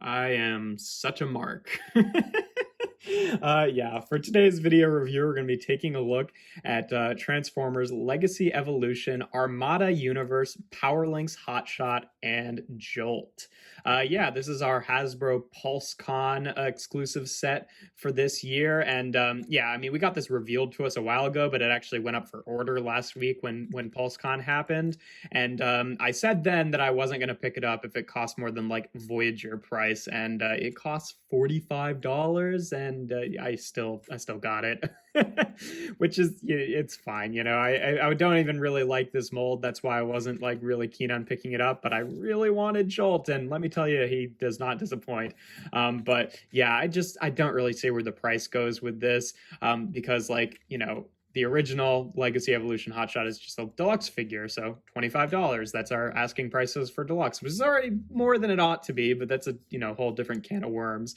I am such a mark. Yeah, for today's video review, we're going to be taking a look at Transformers Legacy Evolution, Armada Universe, Powerlinx Hotshot, and Jolt. Yeah, this is our Hasbro PulseCon exclusive set for this year. And yeah, I mean, we got this revealed to us a while ago, but it actually went up for order last week when PulseCon happened. And I said then that I wasn't going to pick it up if it cost more than like Voyager price, and it costs $45, and I still got it. Which is, it's fine, I don't even really like this mold. That's why I wasn't like really keen on picking it up, but I really wanted Jolt, and let me tell you, he does not disappoint. But yeah, I don't really see where the price goes with this, because like, the original Legacy Evolution Hotshot is just a deluxe figure, so $25. That's our asking prices for deluxe, which is already more than it ought to be, but that's a whole different can of worms.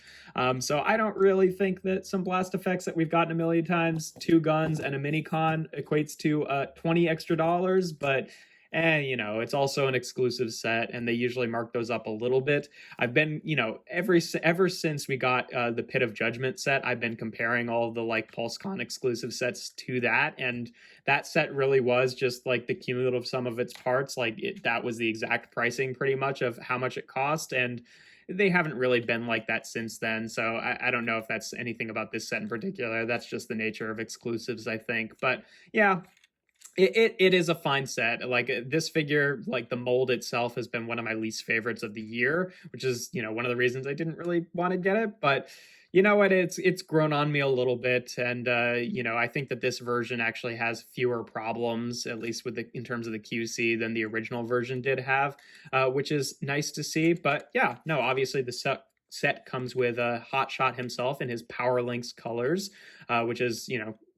So I don't really think that some blast effects that we've gotten a million times, 2 guns and a mini con, equates to $20 extra, but it's also an exclusive set, and they usually mark those up a little bit. I've been, ever since we got the Pit of Judgment set, I've been comparing all the like PulseCon exclusive sets to that, and that set really was just like the cumulative sum of its parts. That was the exact pricing pretty much of how much it cost, and they haven't really been like that since then. So I don't know if that's anything about this set in particular. That's just the nature of exclusives, I think. But yeah, it is a fine set. Like this figure, like the mold itself has been one of my least favorites of the year, which is, one of the reasons I didn't really want to get it. But you know what? It's grown on me a little bit, and I think that this version actually has fewer problems, at least in terms of the QC, than the original version did have, which is nice to see. But yeah, no, obviously the set comes with Hotshot himself in his Powerlinx colors, which is,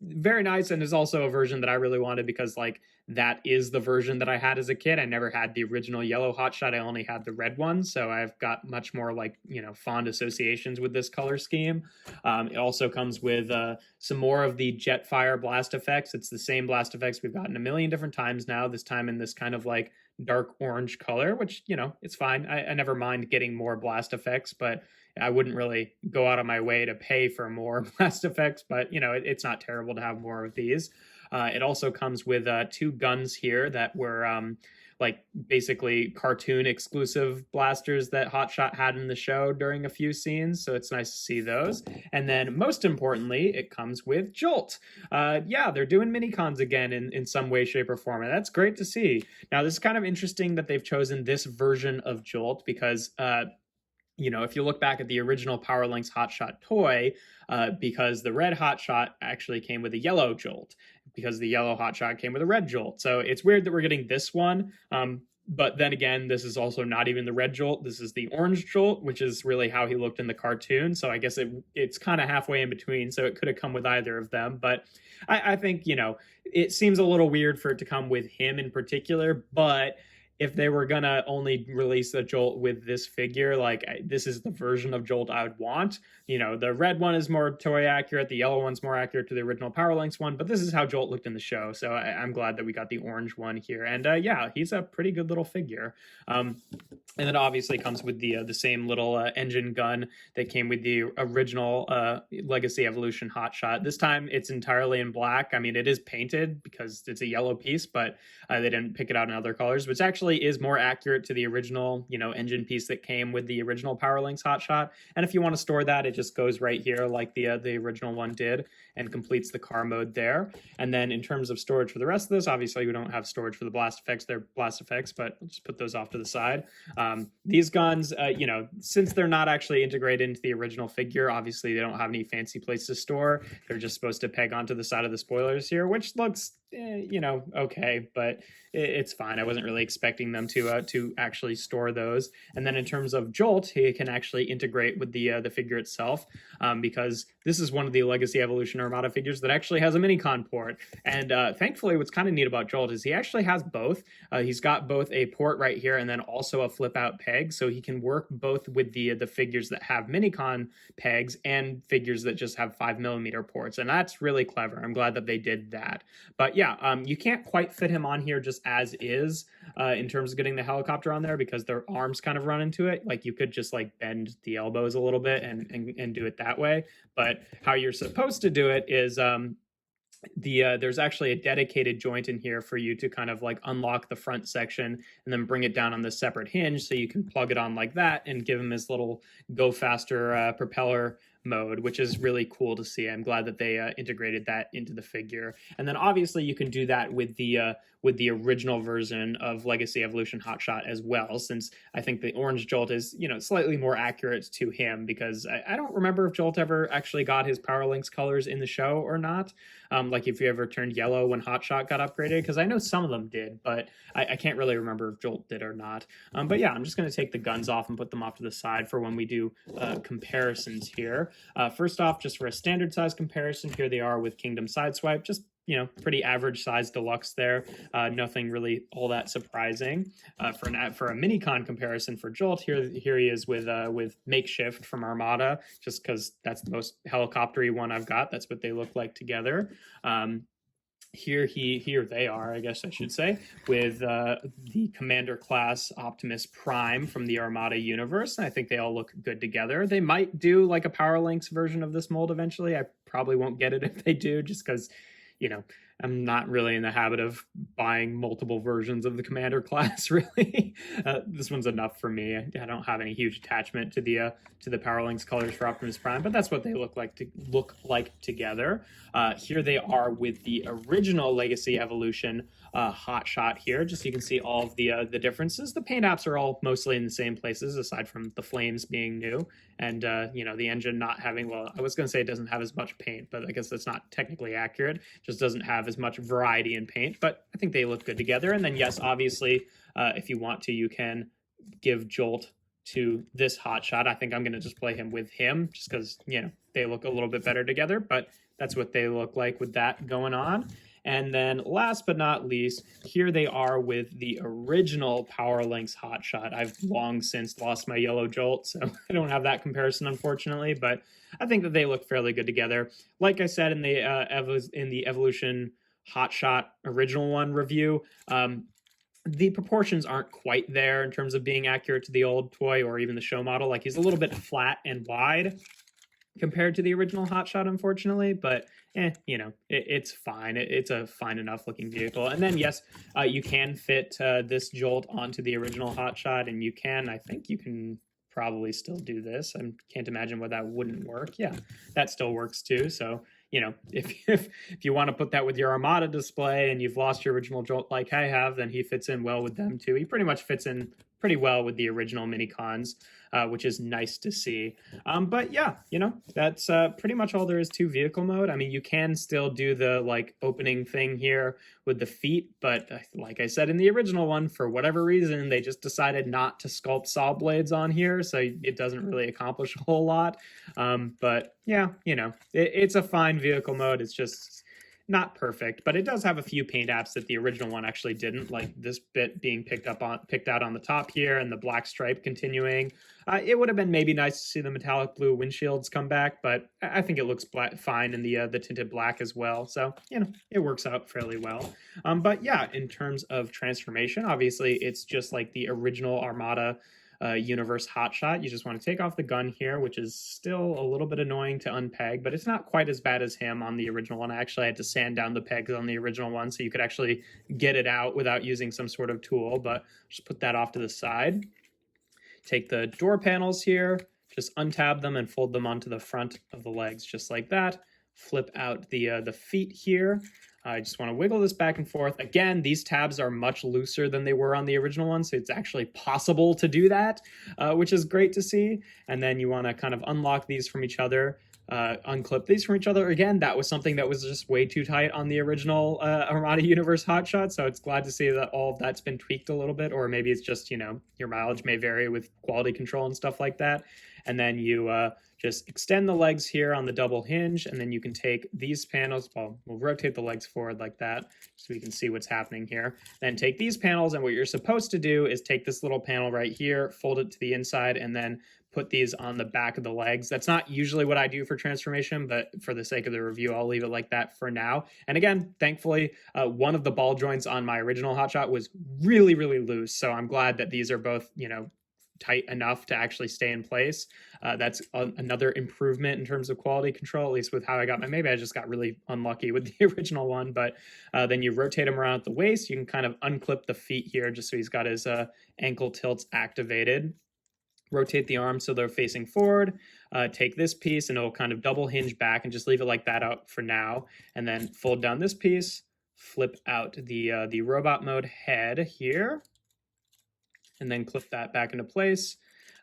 very nice, and is also a version that I really wanted because, like, that is the version that I had as a kid. I never had the original yellow Hotshot. I only had the red one, so I've got much more, like, fond associations with this color scheme. It also comes with some more of the Jetfire blast effects. It's the same blast effects we've gotten a million different times now, this time in this kind of, like, dark orange color, which, it's fine. I never mind getting more blast effects, but I wouldn't really go out of my way to pay for more blast effects, but it's not terrible to have more of these. It also comes with 2 guns here that were like basically cartoon exclusive blasters that Hotshot had in the show during a few scenes, so it's nice to see those. And then most importantly, it comes with Jolt. Yeah, they're doing mini cons again in some way, shape, or form, and that's great to see. Now, this is kind of interesting that they've chosen this version of Jolt because if you look back at the original Powerlinx Hotshot toy, because the red Hotshot actually came with a yellow Jolt, because the yellow Hotshot came with a red Jolt. So it's weird that we're getting this one. But then again, this is also not even the red Jolt. This is the orange Jolt, which is really how he looked in the cartoon. So I guess it's kind of halfway in between. So it could have come with either of them. But I think, it seems a little weird for it to come with him in particular. But if they were gonna only release a Jolt with this figure, like, this is the version of Jolt I would want. The red one is more toy accurate, the yellow one's more accurate to the original Powerlinx one, but this is how Jolt looked in the show, so I'm glad that we got the orange one here. And yeah, he's a pretty good little figure. And it obviously comes with the same little engine gun that came with the original Legacy Evolution Hotshot. This time it's entirely in black. I mean, it is painted because it's a yellow piece, but they didn't pick it out in other colors, which actually is more accurate to the original, engine piece that came with the original Powerlinx Hotshot. And if you want to store that, it just goes right here like the original one did and completes the car mode there. And then in terms of storage for the rest of this, obviously we don't have storage for the blast effects. They're blast effects, but we'll just put those off to the side. These guns, since they're not actually integrated into the original figure, obviously they don't have any fancy place to store. They're just supposed to peg onto the side of the spoilers here, which looks, okay, but it's fine. I wasn't really expecting them to actually store those. And then in terms of Jolt, he can actually integrate with the figure itself, because this is one of the Legacy Evolution Armada figures that actually has a mini-con port. And thankfully, what's kind of neat about Jolt is he actually has both. He's got both a port right here and then also a flip-out peg, so he can work both with the figures that have mini-con pegs and figures that just have 5mm ports, and that's really clever. I'm glad that they did that. But yeah, you can't quite fit him on here just as is in terms of getting the helicopter on there because their arms kind of run into it. Like you could just like bend the elbows a little bit and do it that way. But how you're supposed to do it is there's actually a dedicated joint in here for you to kind of like unlock the front section and then bring it down on the separate hinge so you can plug it on like that and give him his little go faster propeller mode, which is really cool to see. I'm glad that they integrated that into the figure. And then obviously you can do that with the original version of Legacy Evolution Hotshot as well, since I think the orange Jolt is, you know, slightly more accurate to him, because I don't remember if Jolt ever actually got his Powerlinx colors in the show or not. Like if you ever turned yellow when Hotshot got upgraded, because I know some of them did, but I can't really remember if Jolt did or not. But yeah, I'm just going to take the guns off and put them off to the side for when we do comparisons here. First off, just for a standard size comparison, here they are with Kingdom Sideswipe, just, you know, pretty average size deluxe there. Nothing really all that surprising. For a mini-con comparison for Jolt, here he is with Makeshift from Armada, just because that's the most helicopter-y one I've got. That's what they look like together. Here they are, I guess I should say, with the Commander class Optimus Prime from the Armada universe. And I think they all look good together. They might do like a Powerlinx version of this mold eventually. I probably won't get it if they do, just because, you know, I'm not really in the habit of buying multiple versions of the Commander class, really. This one's enough for me. I don't have any huge attachment to the Powerlinx colors for Optimus Prime, but that's what they look like together. Here they are with the original Legacy Evolution Hotshot here, just so you can see all of the differences. The paint apps are all mostly in the same places, aside from the flames being new, and you know, the engine not having, well, I was going to say it doesn't have as much paint, but I guess that's not technically accurate. It just doesn't have as much variety in paint, but I think they look good together. And then yes, obviously, if you want to, you can give Jolt to this Hotshot. I think I'm going to just play him with him, just because, you know, they look a little bit better together, but that's what they look like with that going on. And then last but not least, here they are with the original Powerlinx Hotshot. I've long since lost my yellow Jolt, so I don't have that comparison, unfortunately, but I think that they look fairly good together. Like I said in the Evolution Hotshot original one review, the proportions aren't quite there in terms of being accurate to the old toy or even the show model. Like, he's a little bit flat and wide compared to the original Hotshot, unfortunately, but you know, it's fine. It's a fine enough looking vehicle. And then yes, you can fit this Jolt onto the original Hotshot, and I think you can probably still do this. I can't imagine why that wouldn't work. Yeah, that still works too. So, you know, if you want to put that with your Armada display and you've lost your original Jolt like I have, then he fits in well with them too. He pretty much fits in pretty well with the original mini-cons, which is nice to see. But yeah, you know, that's pretty much all there is to vehicle mode. I mean, you can still do the like opening thing here with the feet, but like I said in the original one, for whatever reason, they just decided not to sculpt saw blades on here, so it doesn't really accomplish a whole lot. But yeah, you know, it's a fine vehicle mode. It's just not perfect, but it does have a few paint apps that the original one actually didn't, like this bit being picked out on the top here and the black stripe continuing. It would have been maybe nice to see the metallic blue windshields come back, but I think it looks fine in the tinted black as well. So, you know, it works out fairly well. But yeah, in terms of transformation, obviously it's just like the original Armada universe Hotshot. You just want to take off the gun here, which is still a little bit annoying to unpeg, but it's not quite as bad as him on the original one. I actually had to sand down the pegs on the original one so you could actually get it out without using some sort of tool, but just put that off to the side. Take the door panels here, just untab them and fold them onto the front of the legs, just like that. Flip out the feet here. I just want to wiggle this back and forth. Again, these tabs are much looser than they were on the original one, so it's actually possible to do that, which is great to see. And then you want to kind of unlock these from each other, unclip these from each other. Again, that was something that was just way too tight on the original Armada Universe Hotshot, so it's glad to see that all of that's been tweaked a little bit, or maybe it's just, you know, your mileage may vary with quality control and stuff like that. And then you just extend the legs here on the double hinge, and then you can take these panels, well, we'll rotate the legs forward like that so we can see what's happening here. Then take these panels, and what you're supposed to do is take this little panel right here, fold it to the inside, and then put these on the back of the legs. That's not usually what I do for transformation, but for the sake of the review, I'll leave it like that for now. And again, thankfully, one of the ball joints on my original hotshot was really, really loose. So I'm glad that these are both, tight enough to actually stay in place. That's another improvement in terms of quality control, at least with how I got my, maybe I just got really unlucky with the original one, but then you rotate him around at the waist. You can kind of unclip the feet here just so he's got his ankle tilts activated. Rotate the arms so they're facing forward, take this piece and it'll kind of double hinge back and just leave it like that out for now. And then fold down this piece, flip out the robot mode head here, and then clip that back into place.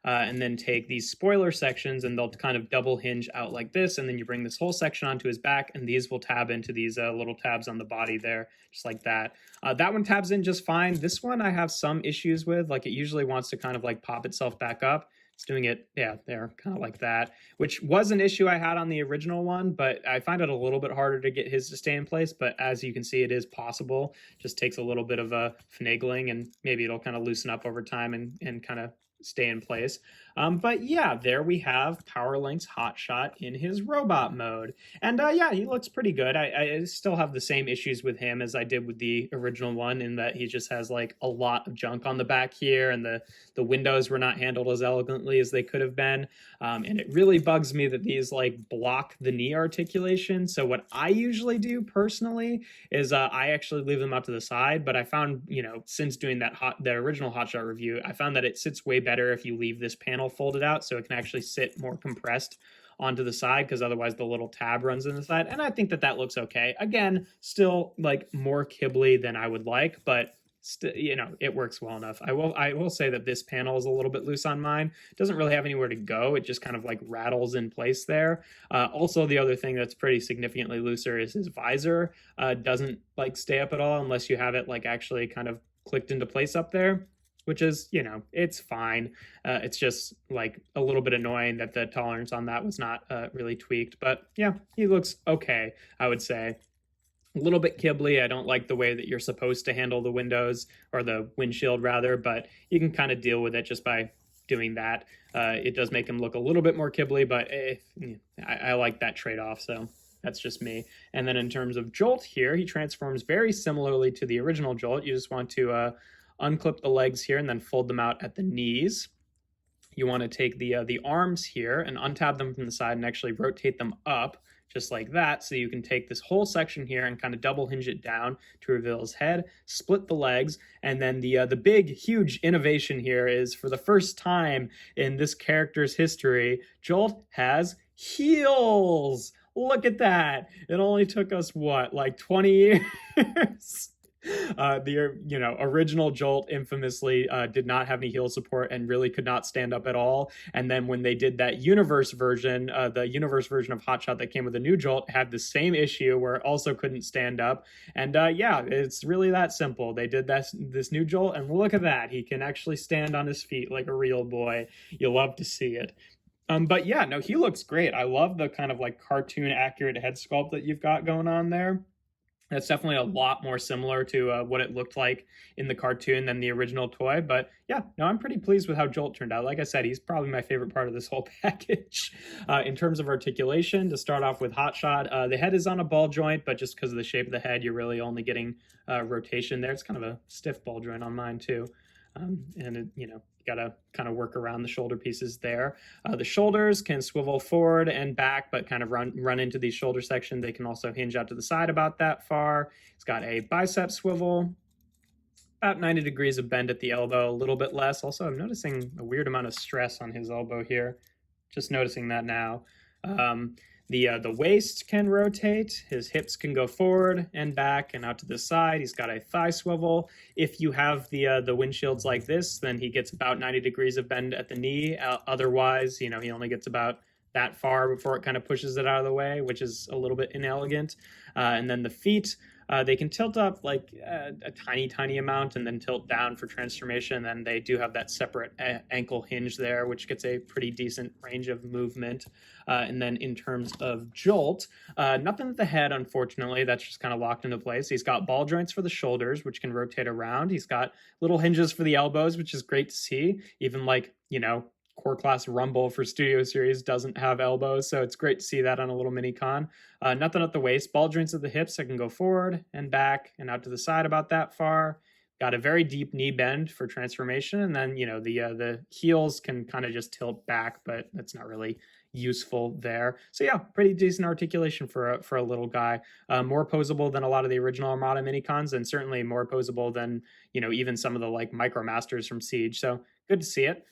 And then take these spoiler sections and they'll kind of double hinge out like this. And then you bring this whole section onto his back and these will tab into these little tabs on the body there, just like that. That one tabs in just fine. This one I have some issues with, like it usually wants to kind of like pop itself back up. It's doing it, yeah, there, kind of like that, which was an issue I had on the original one, but I find it a little bit harder to get his to stay in place. But as you can see, it is possible. Just takes a little bit of a finagling and maybe it'll kind of loosen up over time and kind of stay in place. But yeah, there we have Powerlinx Hotshot in his robot mode. And yeah, he looks pretty good. I still have the same issues with him as I did with the original one, in that he just has like a lot of junk on the back here, and the windows were not handled as elegantly as they could have been. And it really bugs me that these like block the knee articulation. So what I usually do personally is I actually leave them out to the side, but I found, since doing the original Hotshot review, I found that it sits way better if you leave this panel folded out, so it can actually sit more compressed onto the side, because otherwise the little tab runs in the side. And I think that looks okay. Again, still like more kibbly than I would like, but it works well enough. I will say that this panel is a little bit loose on mine. It doesn't really have anywhere to go. It just kind of like rattles in place there. Also, the other thing that's pretty significantly looser is his visor. Doesn't like stay up at all unless you have it like actually kind of clicked into place up there, which is, it's fine. It's just like a little bit annoying that the tolerance on that was not really tweaked. But yeah, he looks okay, I would say. A little bit kibbly. I don't like the way that you're supposed to handle the windows, or the windshield rather, but you can kind of deal with it just by doing that. It does make him look a little bit more kibbly, but I like that trade-off, so that's just me. And then in terms of Jolt here, he transforms very similarly to the original Jolt. You just want to unclip the legs here and then fold them out at the knees. You want to take the arms here and untab them from the side and actually rotate them up just like that. So you can take this whole section here and kind of double hinge it down to reveal his head, split the legs. And then the big, huge innovation here is, for the first time in this character's history, Jolt has heels. Look at that. It only took us, what, like 20 years? The original Jolt infamously did not have any heel support and really could not stand up at all. And then when they did that universe version, the universe version of Hotshot that came with the new Jolt had the same issue where it also couldn't stand up. And yeah, it's really that simple. They did this new Jolt, and look at that. He can actually stand on his feet like a real boy. You'll love to see it. But yeah, no, he looks great. I love the kind of like cartoon accurate head sculpt that you've got going on there. That's definitely a lot more similar to what it looked like in the cartoon than the original toy. But yeah, no, I'm pretty pleased with how Jolt turned out. Like I said, he's probably my favorite part of this whole package. In terms of articulation, to start off with Hotshot, the head is on a ball joint, but just because of the shape of the head, you're really only getting rotation there. It's kind of a stiff ball joint on mine too. And it, you gotta kind of work around the shoulder pieces there. The shoulders can swivel forward and back, but kind of run into these shoulder sections. They can also hinge out to the side about that far. It's got a bicep swivel, about 90 degrees of bend at the elbow, a little bit less. Also, I'm noticing a weird amount of stress on his elbow here. Just noticing that now. The waist can rotate, his hips can go forward and back and out to the side. He's got a thigh swivel. If you have the windshields like this, then he gets about 90 degrees of bend at the knee. Otherwise, he only gets about that far before it kind of pushes it out of the way, which is a little bit inelegant. And then the feet, they can tilt up like a tiny amount and then tilt down for transformation. And they do have that separate ankle hinge there, which gets a pretty decent range of movement. And then in terms of Jolt, nothing at the head, unfortunately. That's just kind of locked into place. He's got ball joints for the shoulders, which can rotate around. He's got little hinges for the elbows, which is great to see. Even like, Core Class Rumble for Studio Series doesn't have elbows, so it's great to see that on a little mini con. Nothing at the waist, ball joints at the hips, so I can go forward and back and out to the side about that far. Got a very deep knee bend for transformation, and then, you know, the heels can kind of just tilt back, but that's not really useful there. So yeah, pretty decent articulation for a little guy. More posable than a lot of the original Armada minicons, and certainly more posable than, you know, even some of the like Micro Masters from Siege. So good to see it.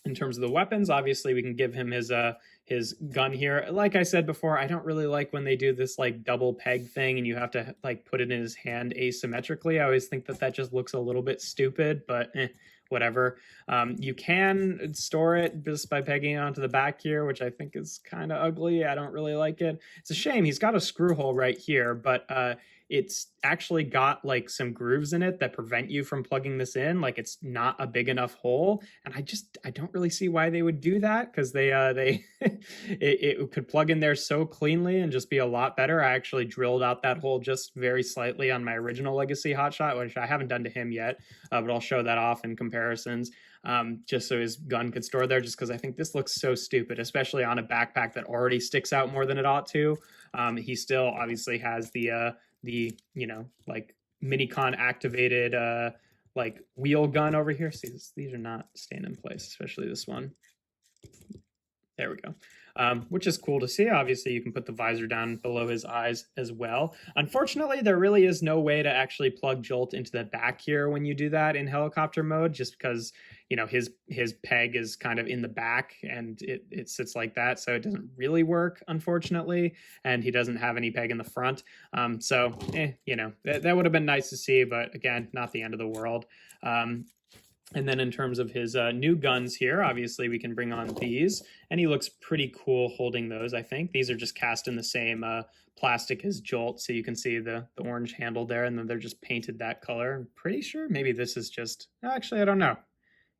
In terms of the weapons, obviously we can give him his gun here. Like I said before, I don't really like when they do this like double peg thing and you have to like put it in his hand asymmetrically. I always think that just looks a little bit stupid, but whatever. You can store it just by pegging it onto the back here, which I think is kind of ugly. I don't really like it. It's a shame. He's got a screw hole right here, but it's actually got like some grooves in it that prevent you from plugging this in. Like it's not a big enough hole, and I don't really see why they would do that, because it could plug in there so cleanly and just be a lot better. I actually drilled out that hole just very slightly on my original Legacy hotshot, which I haven't done to him yet, but I'll show that off in comparisons, just so his gun could store there, just because I think this looks so stupid, especially on a backpack that already sticks out more than it ought to. He still obviously has the you know, like minicon activated like wheel gun over here. See, these are not staying in place, especially this one. There we go. Which is cool to see. Obviously, you can put the visor down below his eyes as well. Unfortunately, there really is no way to actually plug Jolt into the back here when you do that in helicopter mode, just because, you know, his peg is kind of in the back and it sits like that, so it doesn't really work, unfortunately, and he doesn't have any peg in the front. So, you know, that would have been nice to see, but again, not the end of the world. And then in terms of his new guns here, obviously we can bring on these, and he looks pretty cool holding those, I think. These are just cast in the same plastic as Jolt, so you can see the orange handle there, and then they're just painted that color. I'm pretty sure maybe this is just, actually, I don't know.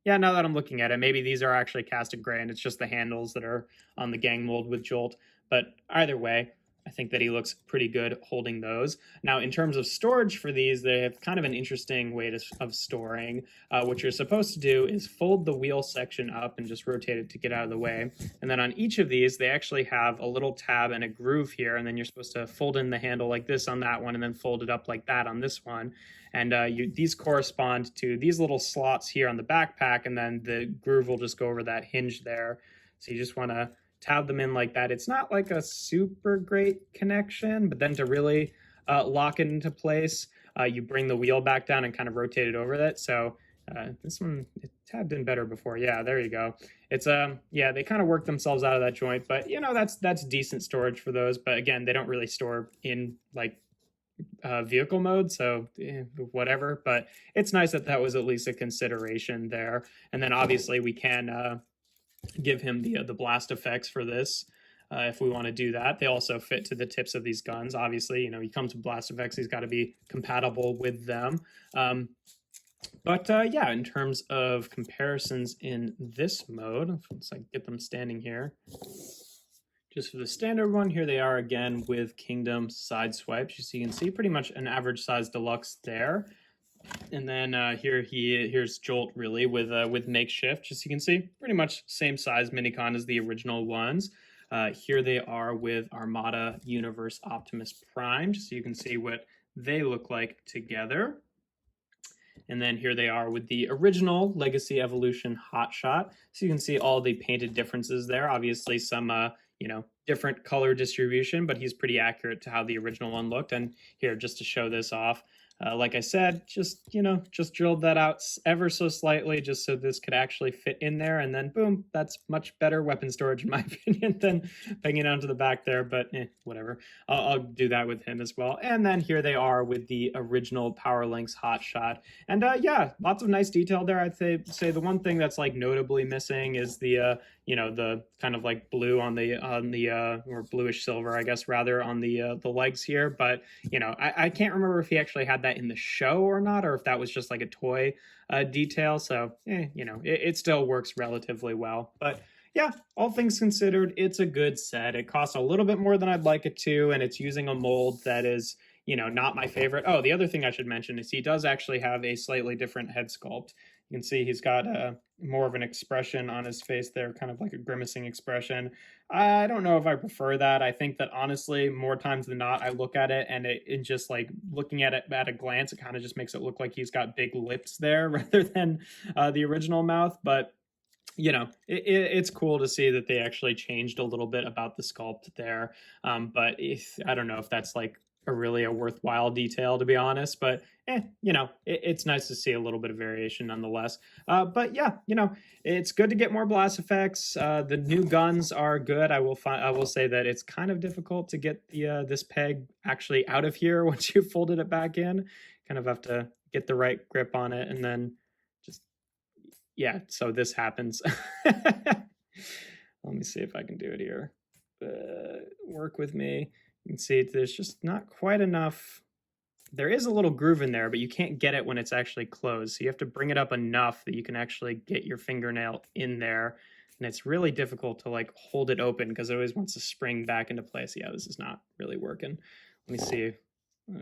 Yeah, now that I'm looking at it, maybe these are actually casted gray, and it's just the handles that are on the gang mold with Jolt. But either way, I think that he looks pretty good holding those. Now, in terms of storage for these, they have kind of an interesting way of storing. What you're supposed to do is fold the wheel section up and just rotate it to get out of the way. And then on each of these, they actually have a little tab and a groove here, and then you're supposed to fold in the handle like this on that one, and then fold it up like that on this one. And these correspond to these little slots here on the backpack, and then the groove will just go over that hinge there. So you just want to tab them in like that. It's not like a super great connection, but then to really lock it into place, you bring the wheel back down and kind of rotate it over it. So this one, it tabbed in better before. Yeah, there you go. It's yeah, they kind of work themselves out of that joint, but you know, that's decent storage for those. But again, they don't really store in like vehicle mode, so whatever. But it's nice that that was at least a consideration there. And then obviously we can give him the blast effects for this if we want to do that. They also fit to the tips of these guns. Obviously, you know, he comes with blast effects, he's got to be compatible with them. But yeah, in terms of comparisons in this mode, let's like get them standing here. Just for the standard one, here they are again with Kingdom side swipes. So you can see pretty much an average size deluxe there. And then here's Jolt really with makeshift. Just so you can see, pretty much same size minicon as the original ones. Here they are with Armada Universe Optimus Prime, just so you can see what they look like together. And then here they are with the original Legacy Evolution Hotshot. So you can see all the painted differences there. Obviously some you know, different color distribution, but he's pretty accurate to how the original one looked. And here, just to show this off, like I said, just, you know, just drilled that out ever so slightly just so this could actually fit in there. And then boom, that's much better weapon storage in my opinion than pegging it onto the back there, but whatever. I'll do that with him as well. And then here they are with the original Powerlinx hotshot. And yeah, lots of nice detail there. I'd say the one thing that's like notably missing is the you know, the kind of like blue on the or bluish silver, I guess, rather, on the legs here. But you know, I can't remember if he actually had that in the show or not, or if that was just like a toy detail. So you know, it still works relatively well. But yeah, all things considered, it's a good set. It costs a little bit more than I'd like it to, and it's using a mold that is, you know, not my favorite. Oh, the other thing I should mention is he does actually have a slightly different head sculpt. You can see he's got more of an expression on his face there, kind of like a grimacing expression. I don't know if I prefer that. I think that honestly, more times than not, I look at it and it just like looking at it at a glance, it kind of just makes it look like he's got big lips there rather than the original mouth. But you know, it's cool to see that they actually changed a little bit about the sculpt there. But I don't know if that's like a worthwhile detail, to be honest. But you know, it's nice to see a little bit of variation nonetheless. But yeah, you know, it's good to get more blast effects. The new guns are good. I will say that it's kind of difficult to get the this peg actually out of here once you folded it back in. Kind of have to get the right grip on it, and then just yeah, so this happens. Let me see if I can do it here. Work with me. You can see there's just not quite enough. There is a little groove in there, but you can't get it when it's actually closed. So you have to bring it up enough that you can actually get your fingernail in there. And it's really difficult to like hold it open because it always wants to spring back into place. Yeah, this is not really working. Let me see.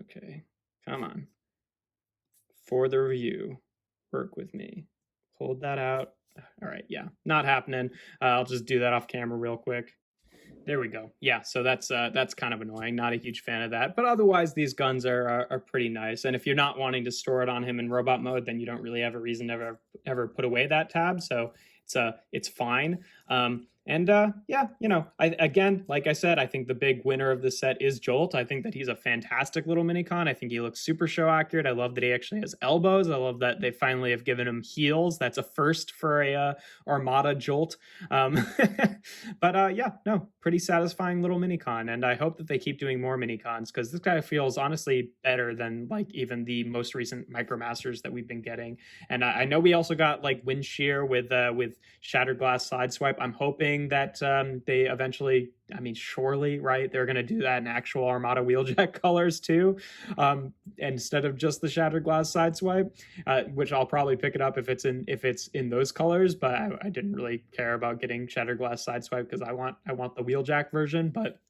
Okay, come on. For the review, work with me. Hold that out. All right, yeah, not happening. I'll just do that off camera real quick. There we go. Yeah, so that's kind of annoying. Not a huge fan of that, but otherwise these guns are pretty nice. And if you're not wanting to store it on him in robot mode, then you don't really have a reason to ever put away that tab. So it's fine. Yeah, you know, again, like I said, I think the big winner of this set is Jolt. I think that he's a fantastic little minicon. I think he looks super show accurate. I love that he actually has elbows. I love that they finally have given him heels. That's a first for a Armada Jolt. But yeah, no, pretty satisfying little minicon, and I hope that they keep doing more minicons because this guy feels honestly better than like even the most recent Micromasters that we've been getting. And I know we also got like wind shear with shattered glass sideswipe. I'm hoping that they eventually, I mean, surely, right, they're going to do that in actual Armada wheeljack colors too, instead of just the shattered glass sideswipe, which I'll probably pick it up if it's in those colors. But I didn't really care about getting shattered glass sideswipe because I want the wheeljack version. But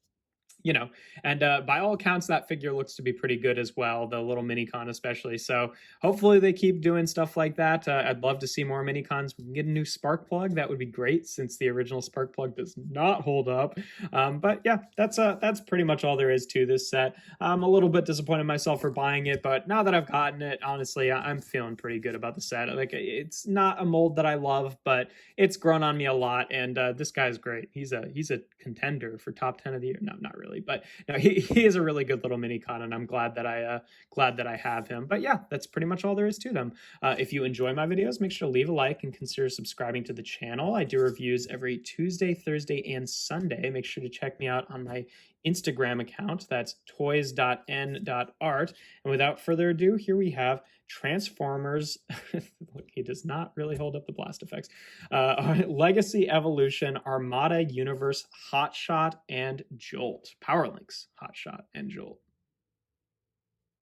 you know, and by all accounts, that figure looks to be pretty good as well, the little minicon especially. So hopefully they keep doing stuff like that. I'd love to see more minicons. We can get a new spark plug. That would be great since the original spark plug does not hold up. But yeah, that's pretty much all there is to this set. I'm a little bit disappointed myself for buying it, but now that I've gotten it, honestly, I'm feeling pretty good about the set. Like, it's not a mold that I love, but it's grown on me a lot, and this guy's great. He's a contender for top 10 of the year. No, not really, but no, he is a really good little minicon, and I'm glad that I have him. But yeah, that's pretty much all there is to them. If you enjoy my videos, make sure to leave a like and consider subscribing to the channel. I do reviews every Tuesday, Thursday, and Sunday. Make sure to check me out on my Instagram account. That's toys.n.art. And without further ado, here we have Transformers. Look, he does not really hold up the blast effects. Legacy Evolution, Armada Universe, Hotshot, and Jolt. Powerlinx, Hotshot, and Jolt.